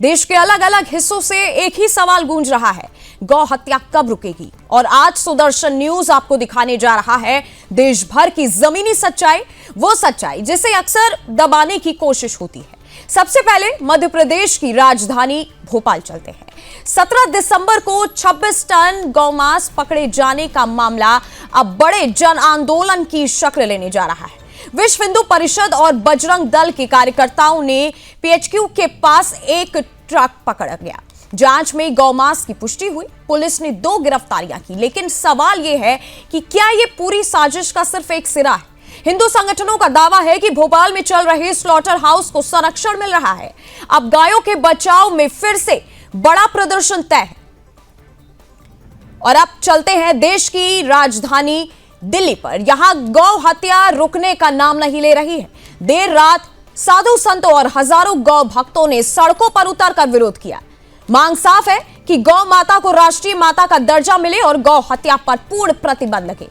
देश के अलग अलग हिस्सों से एक ही सवाल गूंज रहा है, गौ हत्या कब रुकेगी। और आज सुदर्शन न्यूज आपको दिखाने जा रहा है देश भर की जमीनी सच्चाई, वो सच्चाई जिसे अक्सर दबाने की कोशिश होती है। सबसे पहले मध्य प्रदेश की राजधानी भोपाल चलते हैं। 17 दिसंबर को 26 टन गौमांस पकड़े जाने का मामला अब बड़े जन आंदोलन की शक्ल लेने जा रहा है। विश्व हिंदू परिषद और बजरंग दल के कार्यकर्ताओं ने पीएचक्यू के पास एक ट्रक पकड़ा गया। जांच में गौमांस की पुष्टि हुई। पुलिस ने 2 गिरफ्तारियां की, लेकिन सवाल यह है कि क्या यह पूरी साजिश का सिर्फ एक सिरा है। हिंदू संगठनों का दावा है कि भोपाल में चल रहे स्लॉटर हाउस को संरक्षण मिल रहा है। अब गायों के बचाव में फिर से बड़ा प्रदर्शन तय है। और अब चलते हैं देश की राजधानी दिल्ली पर। यहां गौ हत्या रुकने का नाम नहीं ले रही है। देर रात साधु संतों और हजारों गौ भक्तों ने सड़कों पर उतरकर विरोध किया। मांग साफ है कि गौ माता को राष्ट्रीय माता का दर्जा मिले और गौ हत्या पर पूर्ण प्रतिबंध लगे।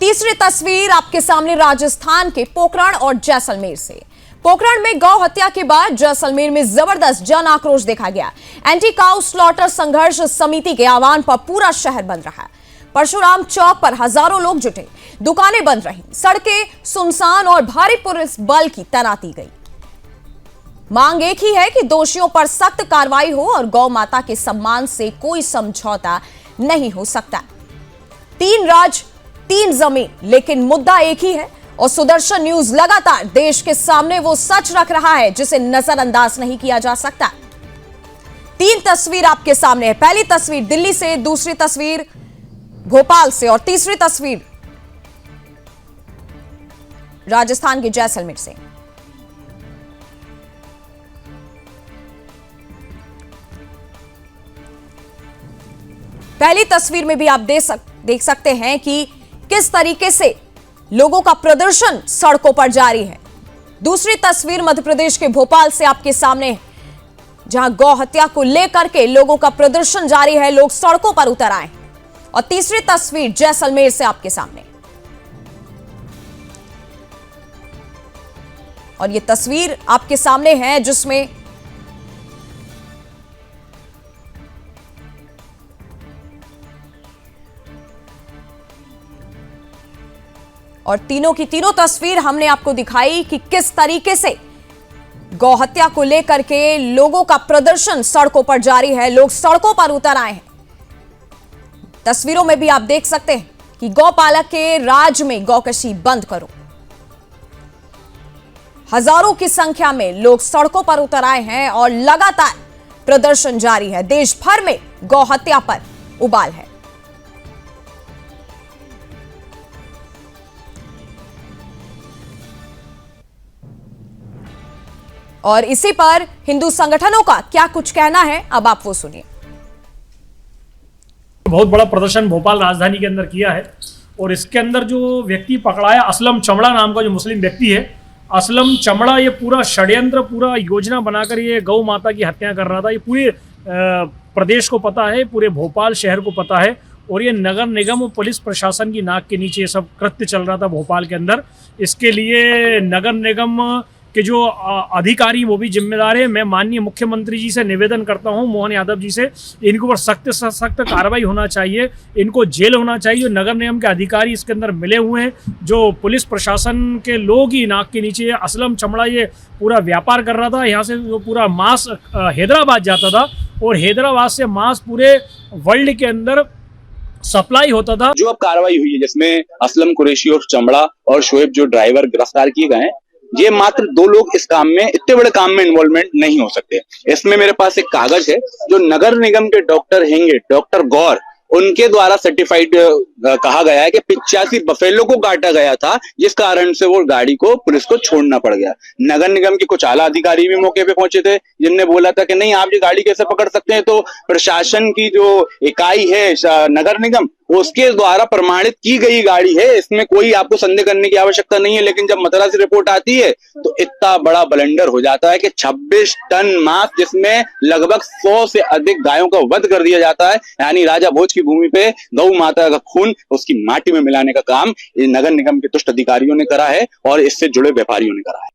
तीसरी तस्वीर आपके सामने राजस्थान के पोखरण और जैसलमेर से। पोखरण में गौ हत्या के बाद जैसलमेर में जबरदस्त जन आक्रोश देखा गया। एंटी काउ स्लॉटर संघर्ष समिति के आह्वान पर पूरा शहर बंद रहा। परशुराम चौक पर हजारों लोग जुटे, दुकानें बंद रहीं, सड़कें सुनसान और भारी पुलिस बल की तैनाती गई। मांग एक ही है कि दोषियों पर सख्त कार्रवाई हो और गौ माता के सम्मान से कोई समझौता नहीं हो सकता। 3 राज्य 3 जमीन, लेकिन मुद्दा एक ही है। और सुदर्शन न्यूज लगातार देश के सामने वो सच रख रहा है जिसे नजरअंदाज नहीं किया जा सकता। 3 तस्वीर आपके सामने है। पहली तस्वीर दिल्ली से, दूसरी तस्वीर भोपाल से और तीसरी तस्वीर राजस्थान के जैसलमेर से। पहली तस्वीर में भी आप देख सकते हैं कि किस तरीके से लोगों का प्रदर्शन सड़कों पर जारी है। दूसरी तस्वीर मध्य प्रदेश के भोपाल से आपके सामने है, जहां गौ हत्या को लेकर के लोगों का प्रदर्शन जारी है, लोग सड़कों पर उतर आए। और तीसरी तस्वीर जैसलमेर से आपके सामने। और यह तस्वीर आपके सामने है जिसमें और तीनों की तीनों तस्वीर हमने आपको दिखाई कि किस तरीके से गौ हत्या को लेकर के लोगों का प्रदर्शन सड़कों पर जारी है, लोग सड़कों पर उतर आए हैं। तस्वीरों में भी आप देख सकते हैं कि गौपालक के राज में गौकशी बंद करो। हजारों की संख्या में लोग सड़कों पर उतर आए हैं और लगातार प्रदर्शन जारी है। देश भर में गौ हत्या पर उबाल है। और इसी पर हिंदू संगठनों का क्या कुछ कहना है, अब आप वो सुनिए। बहुत बड़ा प्रदर्शन भोपाल राजधानी के अंदर किया है और इसके अंदर जो व्यक्ति पकड़ा है, असलम चमड़ा नाम का जो मुस्लिम व्यक्ति है, असलम चमड़ा, ये पूरा षड्यंत्र, पूरा योजना बनाकर ये गौ माता की हत्या कर रहा था। ये पूरे प्रदेश को पता है, पूरे भोपाल शहर को पता है। और ये नगर निगम और पुलिस प्रशासन की नाक के नीचे ये सब कृत्य चल रहा था भोपाल के अंदर। इसके लिए नगर निगम के जो अधिकारी वो भी जिम्मेदार है। मैं माननीय मुख्यमंत्री जी से निवेदन करता हूं, मोहन यादव जी से, इनके ऊपर सख्त से सख्त कार्रवाई होना चाहिए, इनको जेल होना चाहिए। जो नगर निगम के अधिकारी इसके अंदर मिले हुए हैं, जो पुलिस प्रशासन के लोग ही नाक के नीचे। असलम चमड़ा ये पूरा व्यापार कर रहा था। यहाँ से वो पूरा मांस हैदराबाद जाता था और हैदराबाद से मांस पूरे वर्ल्ड के अंदर सप्लाई होता था। जो अब कार्रवाई हुई है जिसमें असलम कुरैशी और चमड़ा और शोएब जो ड्राइवर गिरफ्तार किए गए हैं, ये मात्र 2 लोग इस काम में, इतने बड़े काम में इन्वॉल्वमेंट नहीं हो सकते। इसमें मेरे पास एक कागज है जो नगर निगम के डॉक्टर हैंगे, डॉक्टर गौर, उनके द्वारा सर्टिफाइड कहा गया है कि 85 बफेलो को काटा गया था, जिस कारण से वो गाड़ी को पुलिस को छोड़ना पड़ गया। नगर निगम के कुछ आला अधिकारी भी मौके पे पहुंचे थे, जिनने बोला था कि नहीं, आप ये गाड़ी कैसे पकड़ सकते हैं। तो प्रशासन की जो इकाई है नगर निगम, उसके द्वारा प्रमाणित की गई गाड़ी है, इसमें कोई आपको संदेह करने की आवश्यकता नहीं है। लेकिन जब मद्रास से रिपोर्ट आती है तो इतना बड़ा ब्लंडर हो जाता है कि 26 टन मांस, जिसमें लगभग 100 से अधिक गायों का वध कर दिया जाता है, यानी राजा भोज की भूमि पे गौ माता का खून उसकी माटी में मिलाने का काम नगर निगम के दुष्ट अधिकारियों ने करा है और इससे जुड़े व्यापारियों ने करा है।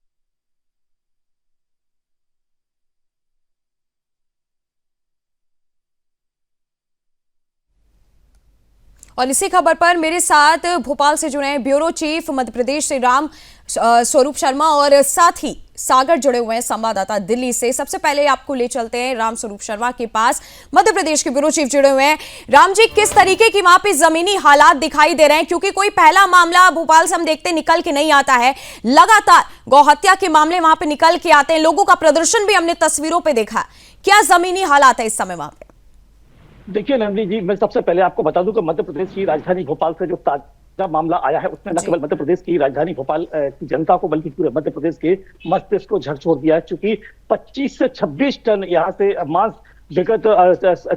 और इसी खबर पर मेरे साथ भोपाल से जुड़े हैं ब्यूरो चीफ मध्य प्रदेश से राम स्वरूप शर्मा और साथ ही सागर जुड़े हुए हैं संवाददाता दिल्ली से। सबसे पहले आपको ले चलते हैं राम स्वरूप शर्मा के पास, मध्य प्रदेश के ब्यूरो चीफ जुड़े हुए हैं। राम जी, किस तरीके की वहां पे जमीनी हालात दिखाई दे रहे हैं, क्योंकि कोई पहला मामला भोपाल से हम देखते निकल के नहीं आता है, लगातार गौहत्या के मामले वहां पे निकल के आते हैं, लोगों का प्रदर्शन भी हमने तस्वीरों पे देखा। क्या जमीनी हालात है इस समय वहां पे? देखिए नंदिनी जी, मैं सबसे पहले आपको बता दूं कि मध्य प्रदेश की राजधानी भोपाल से जो ताजा मामला आया है उसने न केवल मध्य प्रदेश की राजधानी भोपाल की जनता को बल्कि पूरे मध्य प्रदेश के मस्तिष्क को झकझोर दिया है। चूंकि 25 से 26 टन यहाँ से मांस विगत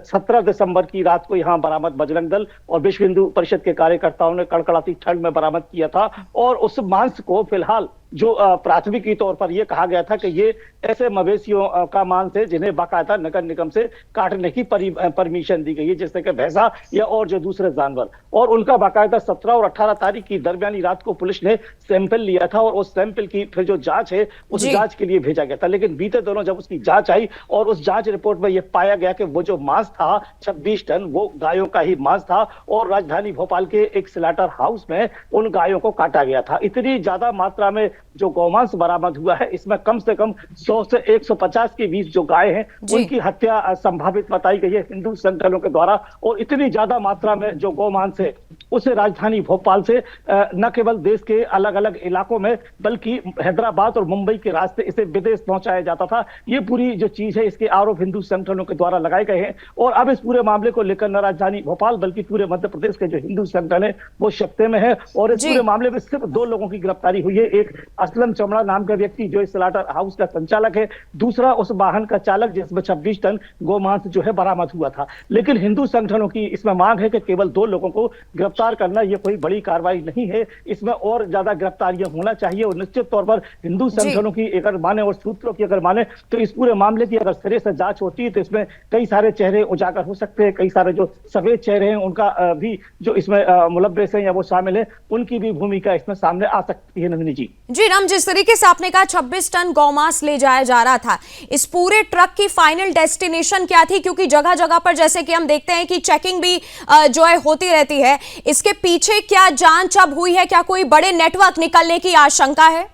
17 दिसंबर की रात को यहाँ बरामद बजरंग दल और विश्व हिंदू परिषद के कार्यकर्ताओं ने कड़कड़ाती ठंड में बरामद किया था। और उस मांस को फिलहाल जो प्राथमिकी तौर पर यह कहा गया था कि ये ऐसे मवेशियों का मांस है जिन्हें बाकायदा नगर निगम से काटने की परमिशन दी गई है, जैसे कि भैंसा या और जो दूसरे जानवर, और उनका बाकायदा 17 और 18 तारीख की दरमियानी रात को पुलिस ने सैंपल लिया था और उस सैंपल की फिर जो जांच है उस जांच के लिए भेजा गया था। लेकिन बीते दिनों जब उसकी जांच आई और उस जांच रिपोर्ट में यह पाया गया कि वो जो मांस था 26 टन वो गायों का ही मांस था और राजधानी भोपाल के एक स्लॉटर हाउस में उन गायों को काटा गया था। इतनी ज्यादा मात्रा में जो गौमांस बरामद हुआ है इसमें कम से कम 100 से 150 के बीच जो गाय हैं उनकी हत्या संभावित बताई गई है हिंदू संगठनों के द्वारा। और इतनी ज्यादा मात्रा में जो गौमांस है उसे राजधानी भोपाल से न केवल देश के अलग अलग इलाकों में बल्कि हैदराबाद और मुंबई के रास्ते इसे विदेश पहुंचाया जाता था। ये पूरी जो चीज है इसके आरोप हिंदू संगठनों के द्वारा लगाए गए हैं और अब इस पूरे मामले को लेकर न राजधानी भोपाल बल्कि पूरे मध्य प्रदेश के जो हिंदू संगठन है वो शक्ते में है। और इस पूरे मामले में सिर्फ 2 लोगों की गिरफ्तारी हुई है, एक असलम चमड़ा नाम का व्यक्ति जो इस स्लॉटर हाउस का संचालक है, दूसरा उस वाहन का चालक जिसमें 26 टन गोमांस जो है बरामद हुआ था। लेकिन हिंदू संगठनों की इसमें मांग है कि केवल 2 लोगों को गिरफ्तार करना यह कोई बड़ी कार्रवाई नहीं है, इसमें और ज्यादा गिरफ्तारियां होना चाहिए। और निश्चित तौर पर हिंदू संगठनों की अगर माने और सूत्रों की अगर माने तो इस पूरे मामले की अगर सिरे से जांच होती है तो इसमें कई सारे चेहरे उजागर हो सकते हैं, कई सारे जो सफेद चेहरे हैं उनका भी जो इसमें मुलव्वस हैं या वो शामिल है उनकी भी भूमिका इसमें सामने आ सकती है। नंदिनी जी राम, जिस तरीके से आपने कहा 26 टन गौमांस ले जाया जा रहा था, इस पूरे ट्रक की फाइनल डेस्टिनेशन क्या थी? क्योंकि जगह जगह पर जैसे कि हम देखते हैं कि चेकिंग भी जो है होती रहती है, इसके पीछे क्या जांच अब हुई है? क्या कोई बड़े नेटवर्क निकलने की आशंका है?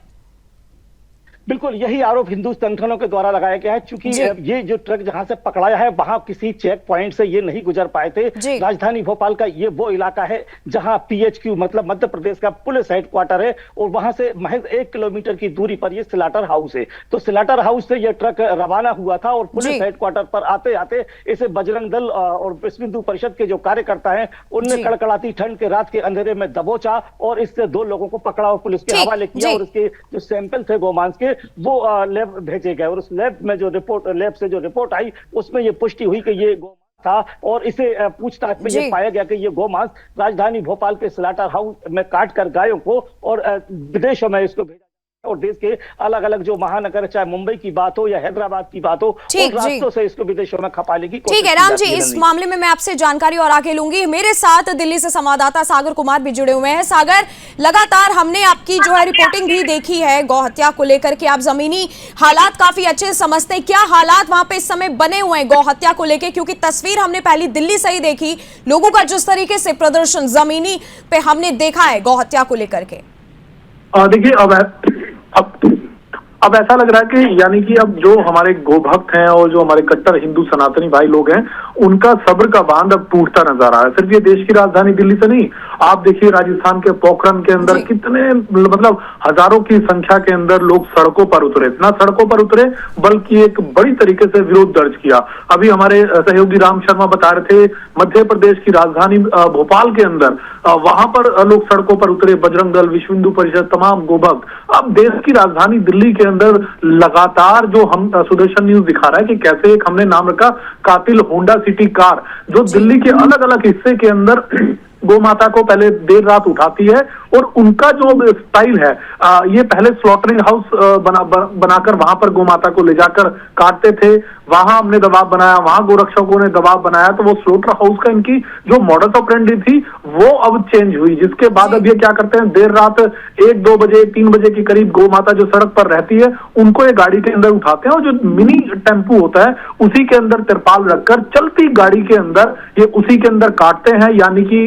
बिल्कुल यही आरोप हिंदू संगठनों के द्वारा लगाया गया है। चूंकि ये जो ट्रक जहां से पकड़ाया है वहां किसी चेक पॉइंट से ये नहीं गुजर पाए थे। राजधानी भोपाल का ये वो इलाका है जहां PHQ मतलब मध्य प्रदेश का पुलिस हेडक्वार्टर है और वहां से महज 1 किलोमीटर की दूरी पर ये स्लॉटर हाउस है। तो स्लॉटर हाउस से ये ट्रक रवाना हुआ था और पुलिस हेडक्वार्टर पर आते आते इसे बजरंग दल और विश्व हिंदू परिषद के जो कार्यकर्ता है उनने कड़कड़ाती ठंड के रात के अंधेरे में दबोचा और इससे 2 लोगों को पकड़ा और पुलिस के हवाले किया और इसके जो सैंपल थे गोमांस के वो लैब भेजे गए और उस लैब में जो लैब से जो रिपोर्ट आई उसमें ये पुष्टि हुई कि ये गोमांस था। और इसे पूछताछ में ये पाया गया कि ये गोमांस राजधानी भोपाल के स्लॉटर हाउस में काट कर गायों को और विदेशों में इसको भेजा और देश के अलग अलग जो महानगर चाहे मुंबई की बात हो या हैदराबाद की बात हो उन रास्तों से इसको विदेशों में खपाने की कोशिश। ठीक है राम जी, इस मामले में मैं आपसे जानकारी और आगे लूंगी। मेरे साथ दिल्ली से संवाददाता सागर कुमार भी जुड़े हुए हैं। सागर, लगातार हमने आपकी जो है रिपोर्टिंग भी देखी है गौ हत्या को लेकर के, आप जमीनी हालात काफी अच्छे समझते हैं। क्या हालात वहां पे इस समय बने हुए हैं गौ हत्या को लेकर? क्योंकि तस्वीर हमने पहली दिल्ली से ही देखी, लोगों का जिस तरीके से प्रदर्शन जमीनी पे हमने देखा है गौ हत्या को लेकर के। देखिए अब ऐसा लग रहा है कि यानी कि अब जो हमारे गोभक्त हैं और जो हमारे कट्टर हिंदू सनातनी भाई लोग हैं उनका सब्र का बांध अब टूटता नजर आ रहा है। सिर्फ ये देश की राजधानी दिल्ली से नहीं, आप देखिए राजस्थान के पोखरण के अंदर कितने मतलब हजारों की संख्या के अंदर लोग सड़कों पर उतरे, ना सड़कों पर उतरे बल्कि एक बड़ी तरीके से विरोध दर्ज किया। अभी हमारे सहयोगी राम शर्मा बता रहे थे मध्य प्रदेश की राजधानी भोपाल के अंदर वहां पर लोग सड़कों पर उतरे, बजरंग दल, विश्व हिंदू परिषद, तमाम गोभक्त। अब देश की राजधानी दिल्ली के अंदर लगातार जो हम सुदर्शन न्यूज दिखा रहा है कि कैसे एक हमने नाम रखा कातिल होंडा सिटी कार जो दिल्ली के अलग अलग हिस्से के अंदर गौ माता को पहले देर रात उठाती है और उनका जो स्टाइल है, ये पहले स्लॉटरिंग हाउस बनाकर वहां पर गोमाता को ले जाकर काटते थे, वहां हमने दबाव बनाया, वहां गोरक्षकों ने दबाव बनाया, तो वो स्लॉटर हाउस का इनकी जो मॉडस ऑपरेंडी थी वो अब चेंज हुई, जिसके बाद अब ये क्या करते हैं, देर रात 1-2 बजे 3 बजे के करीब गोमाता जो सड़क पर रहती है उनको ये गाड़ी के अंदर उठाते हैं और जो मिनी टेम्पू होता है उसी के अंदर तिरपाल रखकर चलती गाड़ी के अंदर ये उसी के अंदर काटते हैं। यानी कि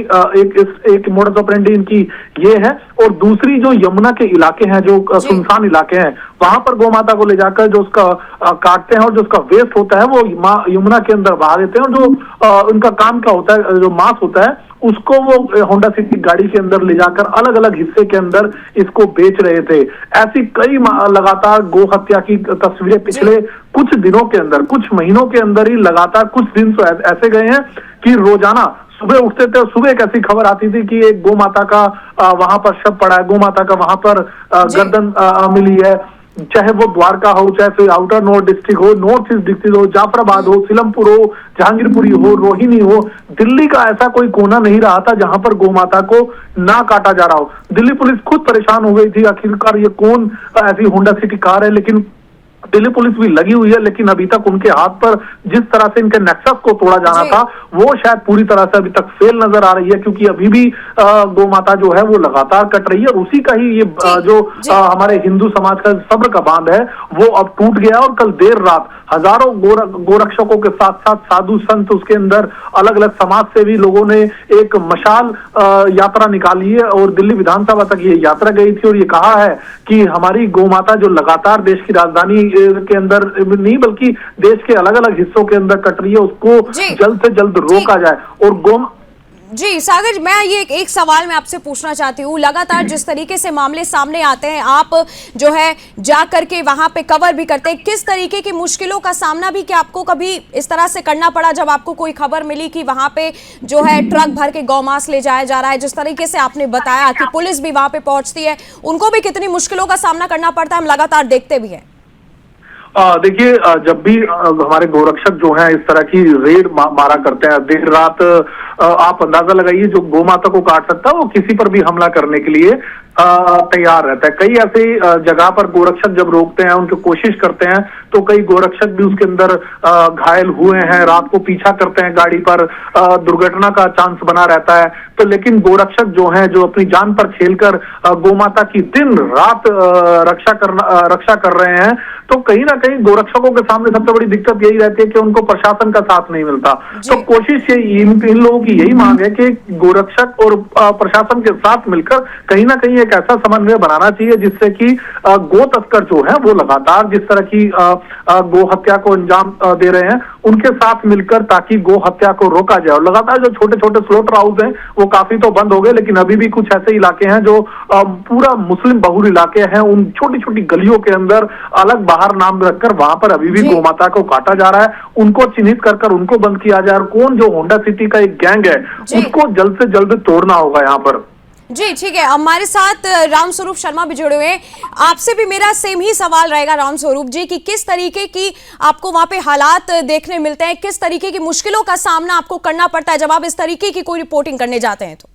एक मॉडस ऑपरेंडी इनकी ये है। और दूसरी जो यमुना के इलाके हैं, जो सुनसान इलाके हैं, वहां पर गोमाता को ले जाकर जो उसका काटते हैं और जो उसका वेस्ट होता है वो यमुना के अंदर बहा देते हैं, और जो उनका काम क्या होता है, जो मांस होता है उसको वो होंडा सिटी गाड़ी के अंदर ले जाकर अलग अलग हिस्से के अंदर इसको बेच रहे थे। ऐसी कई लगातार गो हत्या की तस्वीरें पिछले कुछ दिनों के अंदर, कुछ महीनों के अंदर ही लगातार कुछ दिन तो ऐसे गए हैं कि रोजाना सुबह उठते थे और सुबह एक ऐसी खबर आती थी कि एक गो माता का वहां पर शव पड़ा है, गो माता का वहां पर गर्दन मिली है। चाहे वो द्वारका हो, चाहे फिर आउटर नॉर्थ डिस्ट्रिक्ट हो, नॉर्थ ईस्ट डिस्ट्रिक्ट हो, जाफराबाद हो, सीलमपुर हो, जहांगीरपुरी हो, रोहिणी हो, दिल्ली का ऐसा कोई कोना नहीं रहा था जहां पर गोमाता को ना काटा जा रहा हो। दिल्ली पुलिस खुद परेशान हो गई थी, आखिरकार ये कौन ऐसी होंडा सिटी कार है, लेकिन दिल्ली पुलिस भी लगी हुई है, लेकिन अभी तक उनके हाथ पर जिस तरह से इनके नेक्सस को तोड़ा जाना था वो शायद पूरी तरह से अभी तक फेल नजर आ रही है, क्योंकि अभी भी गोमाता जो है वो लगातार कट रही है। उसी का ही ये जो हमारे हिंदू समाज का सब्र का बांध है वो अब टूट गया। और कल देर रात हजारों गोरक्षकों के साथ साथ साधु संत, उसके अंदर अलग अलग समाज से भी लोगों ने एक मशाल यात्रा निकाली है और दिल्ली विधानसभा तक ये यात्रा गई थी और ये कहा है कि हमारी गोमाता जो लगातार देश की राजधानी के अंदर नहीं बल्कि देश के अलग अलग हिस्सों के अंदर कट रही है, उसको जल्द से जल्द रोका जाए। और जी सागर, मैं ये एक सवाल मैं आपसे पूछना चाहती हूँ, लगातार जिस तरीके से मामले सामने आते हैं, आप जो है जा करके वहां पे कवर भी करते हैं, किस तरीके की मुश्किलों का सामना भी क्या आपको कभी इस तरह से करना पड़ा जब आपको कोई खबर मिली कि वहां पे जो है ट्रक भर के गौमांस ले जाया जा रहा है? जिस तरीके से आपने बताया कि पुलिस भी वहां पे पहुंचती है, उनको भी कितनी मुश्किलों का सामना करना पड़ता है, हम लगातार देखते भी हैं। देखिए, जब भी हमारे गोरक्षक जो हैं इस तरह की रेड मारा करते हैं देर रात, आप अंदाजा लगाइए जो गोमाता को काट सकता है वो किसी पर भी हमला करने के लिए तैयार रहता है। कई ऐसे जगह पर गोरक्षक जब रोकते हैं, उनकी कोशिश करते हैं, तो कई गोरक्षक भी उसके अंदर घायल हुए हैं, रात को पीछा करते हैं गाड़ी पर, दुर्घटना का चांस बना रहता है। तो लेकिन गोरक्षक जो हैं, जो अपनी जान पर खेलकर गोमाता की दिन रात रक्षा कर रहे हैं, तो कहीं ना कहीं गोरक्षकों के सामने सबसे बड़ी दिक्कत यही रहती है कि उनको प्रशासन का साथ नहीं मिलता। तो कोशिश इन लोगों की यही मांग है कि गोरक्षक और प्रशासन के साथ मिलकर कहीं ना कहीं एक ऐसा समन्वय बनाना चाहिए जिससे कि गो तस्कर जो है वो लगातार जिस तरह की गो हत्या को अंजाम दे रहे हैं उनके साथ मिलकर, ताकि गो हत्या को रोका जाए। और लगातार जो छोटे छोटे स्लॉटर हाउस हैं वो काफी तो बंद हो गए, लेकिन अभी भी कुछ ऐसे इलाके हैं जो पूरा मुस्लिम बहुल इलाके हैं, उन छोटी छोटी गलियों के अंदर अलग बाहर नाम रखकर वहां पर अभी भी गोमाता को काटा जा रहा है। उनको चिन्हित कर उनको बंद किया जाए, और कौन जो होंडा सिटी का एक गैंग है उसको जल्द से जल्द तोड़ना होगा यहाँ पर। जी ठीक है, हमारे साथ रामस्वरूप शर्मा भी जुड़े हुए हैं। आपसे भी मेरा सेम ही सवाल रहेगा रामस्वरूप जी, कि किस तरीके की आपको वहां पे हालात देखने मिलते हैं, किस तरीके की मुश्किलों का सामना आपको करना पड़ता है जब आप इस तरीके की कोई रिपोर्टिंग करने जाते हैं? तो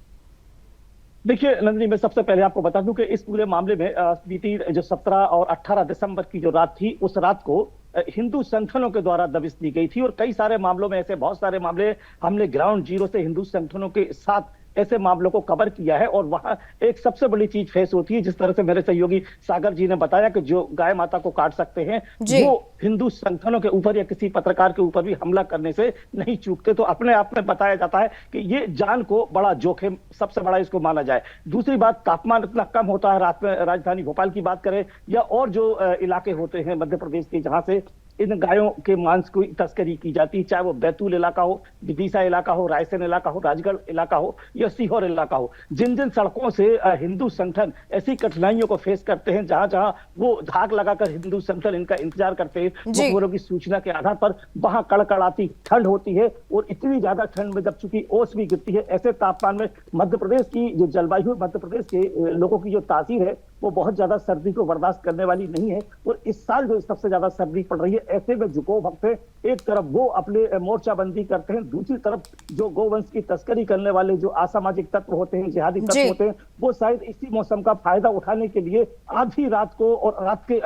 देखिए नंदिनी, मैं सबसे पहले आपको बता दूं कि इस पूरे मामले में बीती जो 17 और 18 दिसंबर की जो रात थी, उस रात को हिंदू संगठनों के द्वारा दबिश दी गई थी। और कई सारे मामलों में ऐसे बहुत सारे मामले हमने ग्राउंड जीरो से हिंदू संगठनों के साथ ऐसे मामलों को कवर किया है। और वहां एक सबसे बड़ी चीज फेस होती है, जिस तरह से मेरे सहयोगी सागर जी ने बताया कि जो गाय माता को काट सकते हैं वो हिंदू संगठनों के ऊपर या किसी पत्रकार के ऊपर भी हमला करने से नहीं चूकते। तो अपने आप में बताया जाता है कि ये जान को बड़ा जोखिम सबसे बड़ा इसको माना जाए। दूसरी बात, तापमान इतना कम होता है रात में, राजधानी भोपाल की बात करें या और जो इलाके होते हैं मध्य प्रदेश के जहां से इन गायों के मांस की तस्करी की जाती है, चाहे वो बैतूल इलाका हो, विदिशा इलाका हो, रायसेन इलाका हो, राजगढ़ इलाका हो या सीहोर इलाका हो, जिन जिन सड़कों से हिंदू संगठन ऐसी कठिनाइयों को फेस करते हैं, जहां जहां वो धाक लगाकर हिंदू संगठन इनका इंतजार करते हैं, मुखबरों की सूचना के आधार पर वहां कड़कड़ाती ठंड होती है। और इतनी ज्यादा ठंड में जब चूंकि ओस भी गिरती है, ऐसे तापमान में मध्य प्रदेश की जो जलवायु, मध्य प्रदेश के लोगों की जो तासीर है वो बहुत ज्यादा सर्दी को बर्दाश्त करने वाली नहीं है। और इस साल जो सबसे ज्यादा सर्दी पड़ रही है, ऐसे में जो गौ भक्त है, एक तरफ वो अपने मोर्चाबंदी करते हैं, दूसरी तरफ जो गौवंश की तस्करी करने वाले जो असामाजिक तत्व होते हैं, जिहादी तत्व होते हैं, वो शायद इसी मौसम का फायदा उठाने के लिए आधी रात को और रात के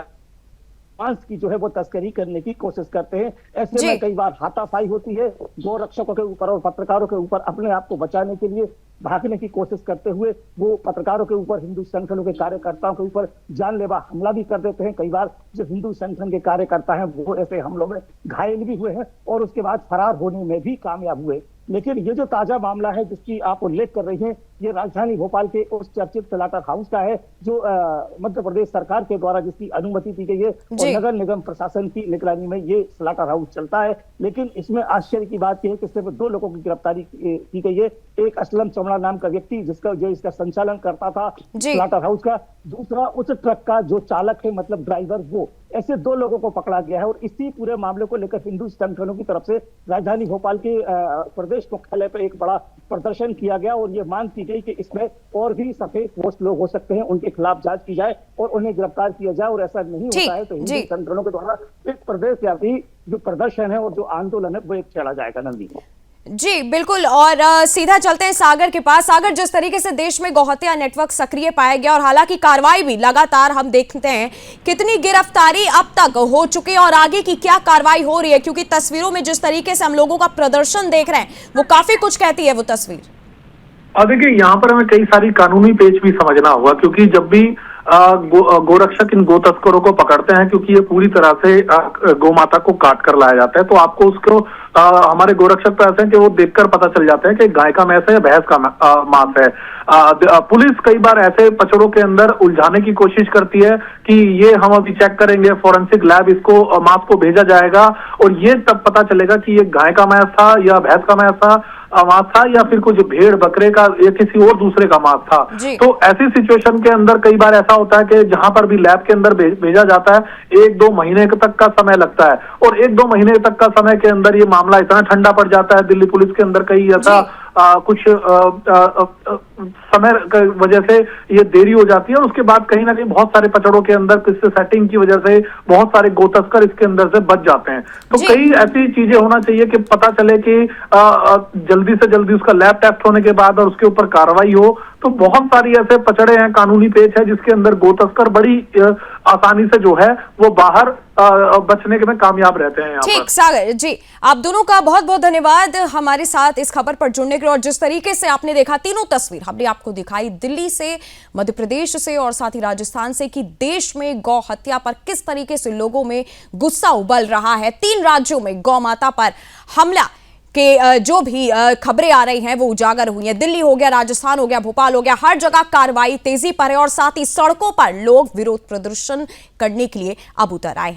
मांस की जो है वो तस्करी करने की कोशिश करते हैं। ऐसे में कई बार हाथापाई होती है, गौ रक्षकों के ऊपर और पत्रकारों के ऊपर अपने आप को बचाने के लिए भागने की कोशिश करते हुए वो पत्रकारों के ऊपर, हिंदू संगठनों के कार्यकर्ताओं के ऊपर जानलेवा हमला भी कर देते हैं। कई बार जो हिंदू संगठन के कार्यकर्ता हैं वो ऐसे हमलों में घायल भी हुए हैं और उसके बाद फरार होने में भी कामयाब हुए। लेकिन ये जो ताजा मामला है जिसकी आप उल्लेख कर रही हैं, ये राजधानी भोपाल के उस चर्चित स्लाटर हाउस का है जो मध्य प्रदेश सरकार के द्वारा जिसकी अनुमति दी गई है और नगर निगम प्रशासन की निगरानी में ये स्लाटर हाउस चलता है। लेकिन इसमें आश्चर्य की बात यह है कि सिर्फ 2 लोगों की गिरफ्तारी की गई है। एक असलम चमड़ा नाम का व्यक्ति जो इसका संचालन करता था स्लाटर हाउस का, दूसरा उस ट्रक का जो चालक है मतलब ड्राइवर, वो ऐसे 2 लोगों को पकड़ा गया है। और इसी पूरे मामले को लेकर हिंदू संगठनों की तरफ से राजधानी भोपाल के प्रदेश मुख्यालय पर एक बड़ा प्रदर्शन किया गया और ये मांग की गई कि इसमें और भी सफेद पोस्ट लोग हो सकते हैं, उनके खिलाफ जांच की जाए और उन्हें गिरफ्तार किया जाए। और ऐसा नहीं होता है तो हिंदू संगठनों के द्वारा एक प्रदेशव्यापी जो प्रदर्शन है और जो आंदोलन है वो एक छेड़ा जाएगा। नंदी जी बिल्कुल, और सीधा चलते हैं सागर के पास। सागर, जिस तरीके से देश में गौहत्या नेटवर्क सक्रिय पाया गया और हालांकि कार्रवाई भी लगातार हम देखते हैं, कितनी गिरफ्तारी अब तक हो चुकी है और आगे की क्या कार्रवाई हो रही है? क्योंकि तस्वीरों में जिस तरीके से हम लोगों का प्रदर्शन देख रहे हैं वो काफी कुछ कहती है वो तस्वीर। देखिए, यहाँ पर हमें कई सारी कानूनी पेच भी समझना होगा, क्योंकि जब भी गोरक्षक इन गो तस्करों को पकड़ते हैं, क्योंकि ये पूरी तरह से गौ माता को काट कर लाया जाता है, तो आपको उसको हमारे गोरक्षक तो ऐसे हैं कि वो देखकर पता चल जाता है कि गाय का मैस है या भैंस का मांस है। पुलिस कई बार ऐसे पचड़ों के अंदर उलझाने की कोशिश करती है कि ये हम अभी चेक करेंगे, फॉरेंसिक लैब इसको मांस को भेजा जाएगा और ये तब पता चलेगा कि ये गाय का मैस था या भैंस का मैस था, मांस था या फिर कुछ भेड़ बकरे का या किसी और दूसरे का मांस था। तो ऐसी सिचुएशन के अंदर कई बार ऐसा होता है कि जहां पर भी लैब के अंदर भेजा जाता है 1-2 महीने तक का समय लगता है और 1-2 महीने तक का समय के अंदर ये मामला इतना ठंडा पड़ जाता है दिल्ली पुलिस के अंदर, कई ऐसा कुछ समय की वजह से ये देरी हो जाती है और उसके बाद कहीं ना कहीं बहुत सारे पचड़ों के अंदर किसी सेटिंग की वजह से बहुत सारे गो तस्कर इसके अंदर से बच जाते हैं। तो कई ऐसी चीजें होना चाहिए कि पता चले कि जल्दी से जल्दी उसका लैब टेस्ट होने के बाद और उसके ऊपर कार्रवाई हो। तो बहुत सारी ऐसे पचड़े हैं, कानूनी पेच है जिसके अंदर गो तस्कर बड़ी आसानी से जो है वो बाहर बचने के में कामयाब रहते हैं। ठीक सागर जी, आप दोनों का बहुत बहुत धन्यवाद हमारे साथ इस खबर पर जुड़ने के लिए। और जिस तरीके से आपने देखा, तीनों तस्वीर हमने आपको दिखाई दिल्ली से, मध्य प्रदेश से और साथ ही राजस्थान से, कि देश में गौ हत्या पर किस तरीके से लोगों में गुस्सा उबल रहा है। 3 राज्यों में गौ माता पर हमला के जो भी खबरें आ रही हैं वो उजागर हुई हैं। दिल्ली हो गया, राजस्थान हो गया, भोपाल हो गया, हर जगह कार्रवाई तेजी पर है और साथ ही सड़कों पर लोग विरोध प्रदर्शन करने के लिए अब उतर आए हैं।